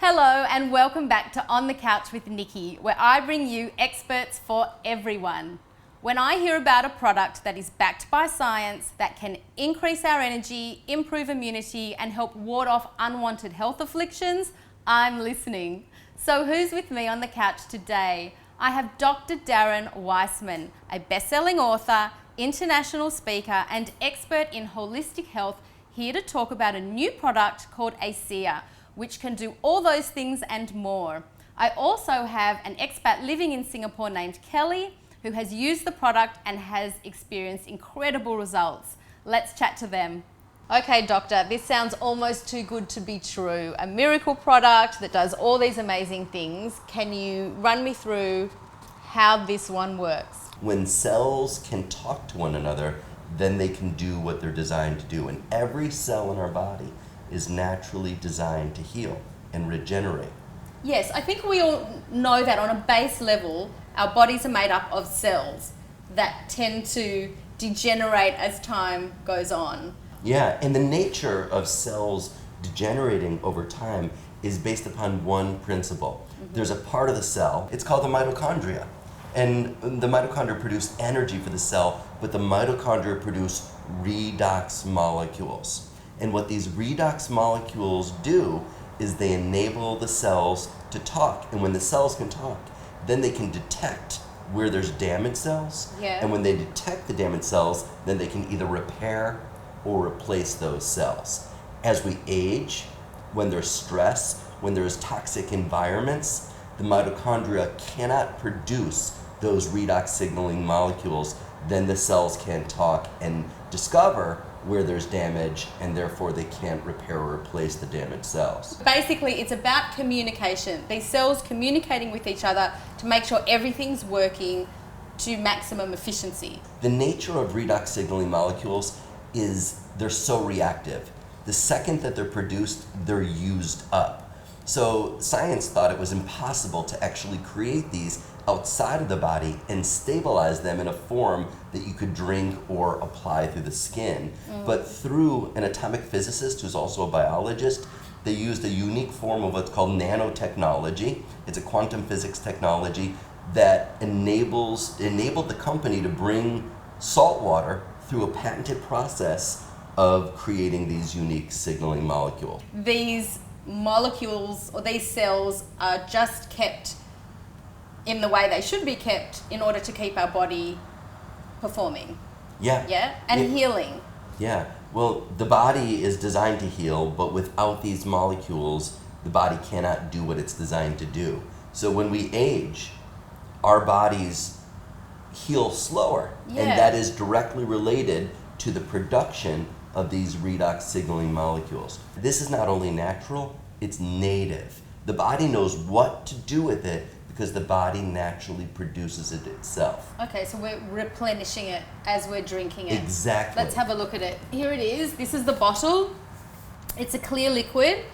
Hello and welcome back to On the Couch with Nikki, where I bring you experts for everyone. When I hear about a product that is backed by science that can increase our energy, improve immunity and help ward off unwanted health afflictions, I'm listening. So who's with me on the couch today? I have Dr. Darren Weissman, a best-selling author, international speaker and expert in holistic health, here to talk about a new product called Asea, which can do all those things and more. I also have an expat living in Singapore named Kelly, who has used the product and has experienced incredible results. Let's chat to them. Okay, doctor, this sounds almost too good to be true. A miracle product that does all these amazing things. Can you run me through how this one works? When cells can talk to one another, then they can do what they're designed to do. And every cell in our body is naturally designed to heal and regenerate. Yes, I think we all know that on a base level, our bodies are made up of cells that tend to degenerate as time goes on. Yeah, and the nature of cells degenerating over time is based upon one principle. There's a part of the cell, it's called the mitochondria. And the mitochondria produce energy for the cell, but the mitochondria produce redox molecules. And what these redox molecules do is they enable the cells to talk. And when the cells can talk, then they can detect where there's damaged cells. Yeah. And when they detect the damaged cells, then they can either repair or replace those cells. As we age, when there's stress, when there's toxic environments, the mitochondria cannot produce those redox signaling molecules. Then the cells can talk and discover where there's damage, and therefore they can't repair or replace the damaged cells. Basically, it's about communication. These cells communicating with each other to make sure everything's working to maximum efficiency. The nature of redox signaling molecules is they're so reactive. The second that they're produced, they're used up. So science thought it was impossible to actually create these outside of the body and stabilize them in a form that you could drink or apply through the skin. But through an atomic physicist who's also a biologist, they used a unique form of what's called nanotechnology. It's a quantum physics technology that enabled the company to bring salt water through a patented process of creating these unique signaling molecules. These molecules or these cells are just kept in the way they should be kept in order to keep our body performing. Yeah. Yeah? And healing. Yeah. Well, the body is designed to heal, but without these molecules, the body cannot do what it's designed to do. So when we age, our bodies heal slower. Yeah. And that is directly related to the production of these redox signaling molecules. This is not only natural, it's native. The body knows what to do with it because the body naturally produces it itself. Okay, so we're replenishing it as we're drinking it. Exactly. Let's have a look at it. Here it is. This is the bottle. It's a clear liquid.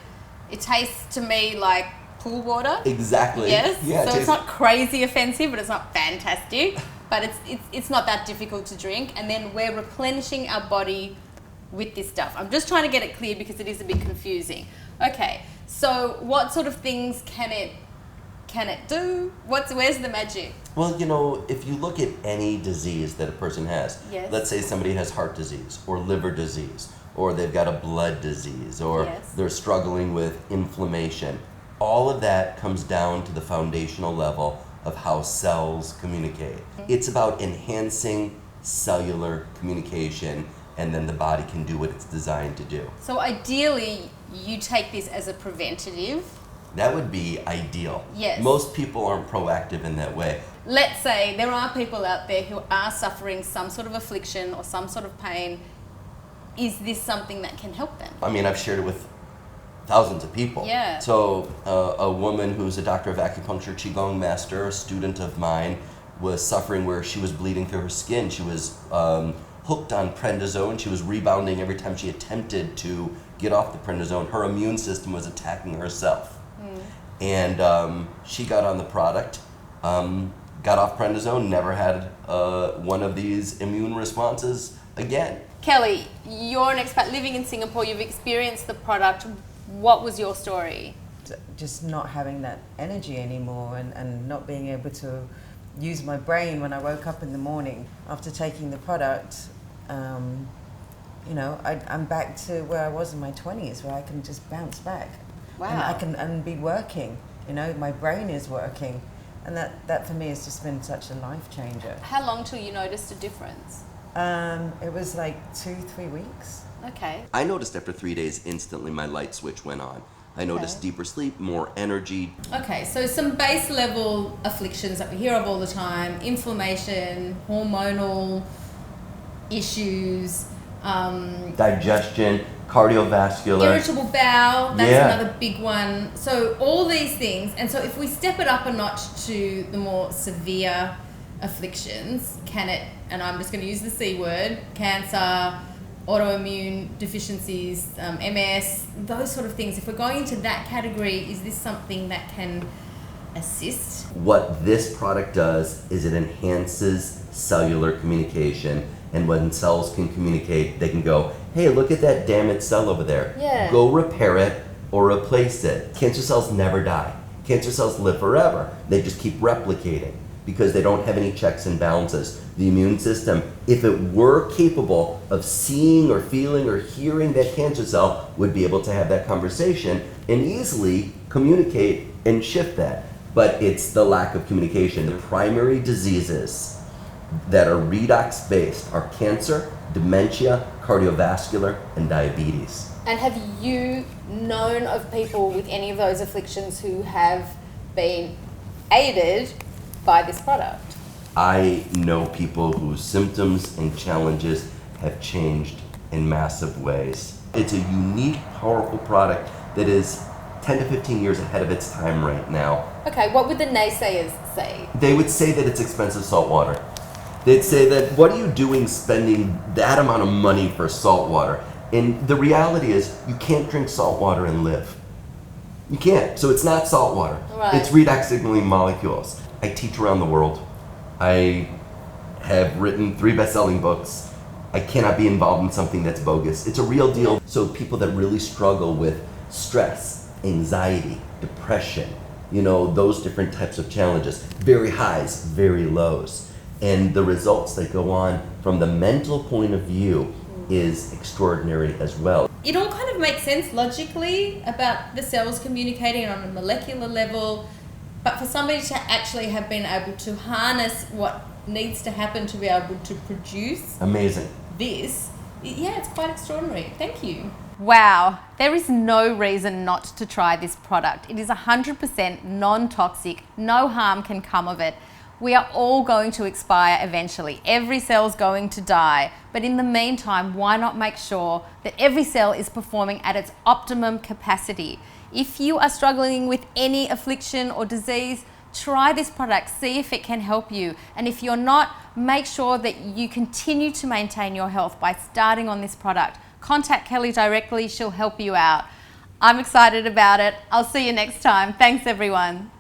It tastes to me like pool water. Exactly. Yes. Yeah, So it's not crazy offensive, but it's not fantastic. But it's not that difficult to drink. And then we're replenishing our body with this stuff. I'm just trying to get it clear because it is a bit confusing. Okay, so what sort of things can it do? Where's the magic? Well, you know, if you look at any disease that a person has, Yes. let's say somebody has heart disease or liver disease, or they've got a blood disease, or Yes. they're struggling with inflammation, all of that comes down to the foundational level of how cells communicate. It's about enhancing cellular communication, and then the body can do what it's designed to do. So ideally, you take this as a preventative. That would be ideal. Yes. Most people aren't proactive in that way. Let's say there are people out there who are suffering some sort of affliction or some sort of pain. Is this something that can help them? I mean, I've shared it with thousands of people. Yeah. So a woman who's a doctor of acupuncture, Qigong master, a student of mine, was suffering where she was bleeding through her skin. She was hooked on prednisone. She was rebounding every time she attempted to get off the prednisone. Her immune system was attacking herself. And she got on the product, got off prednisone, never had one of these immune responses again. Kelly, you're an expat living in Singapore. You've experienced the product. What was your story? just not having that energy anymore, and not being able to use my brain when I woke up in the morning after taking the product. You know, I'm back to where I was in my 20s, where I can just bounce back. Wow. And I can be working, you know, my brain is working. And that for me has just been such a life changer. How long till you noticed a difference? It was like 2-3 weeks. Okay. I noticed after 3 days, instantly my light switch went on. I noticed deeper sleep, more energy. Okay, so some base level afflictions that we hear of all the time: inflammation, hormonal issues, Digestion, cardiovascular. irritable bowel, that's Yeah. another big one. So all these things, and so if we step it up a notch to the more severe afflictions, can it, and I'm just going to use the C word, cancer, autoimmune deficiencies, MS, those sort of things. If we're going into that category, is this something that can assist? What this product does is it enhances cellular communication, and when cells can communicate, they can go, hey, look at that damaged cell over there. Yeah. Go repair it or replace it. Cancer cells never die. Cancer cells live forever. They just keep replicating because they don't have any checks and balances. The immune system, if it were capable of seeing or feeling or hearing that cancer cell, would be able to have that conversation and easily communicate and shift that. But it's the lack of communication. The primary diseases that are redox based are cancer, dementia, cardiovascular, and diabetes. And have you known of people with any of those afflictions who have been aided by this product? I know people whose symptoms and challenges have changed in massive ways. It's a unique, powerful product that is 10 to 15 years ahead of its time right now. Okay, what would the naysayers say? They would say that it's expensive salt water. They'd say that, what are you doing spending that amount of money for salt water? And the reality is, you can't drink salt water and live. You can't. So it's not salt water. Right. It's redox signaling molecules. I teach around the world. I have written 3 best-selling books. I cannot be involved in something that's bogus. It's a real deal. So people that really struggle with stress, anxiety, depression, you know, those different types of challenges, very highs, very lows. And the results that go on from the mental point of view is extraordinary as well. It all kind of makes sense logically about the cells communicating on a molecular level, but for somebody to actually have been able to harness what needs to happen to be able to produce Amazing. this, yeah, it's quite extraordinary. Thank you. Wow, there is no reason not to try this product. It is 100% non-toxic, no harm can come of it. We are all going to expire eventually. Every cell's going to die. But in the meantime, why not make sure that every cell is performing at its optimum capacity? If you are struggling with any affliction or disease, try this product, see if it can help you. And if you're not, make sure that you continue to maintain your health by starting on this product. Contact Kelly directly, she'll help you out. I'm excited about it. I'll see you next time. Thanks everyone.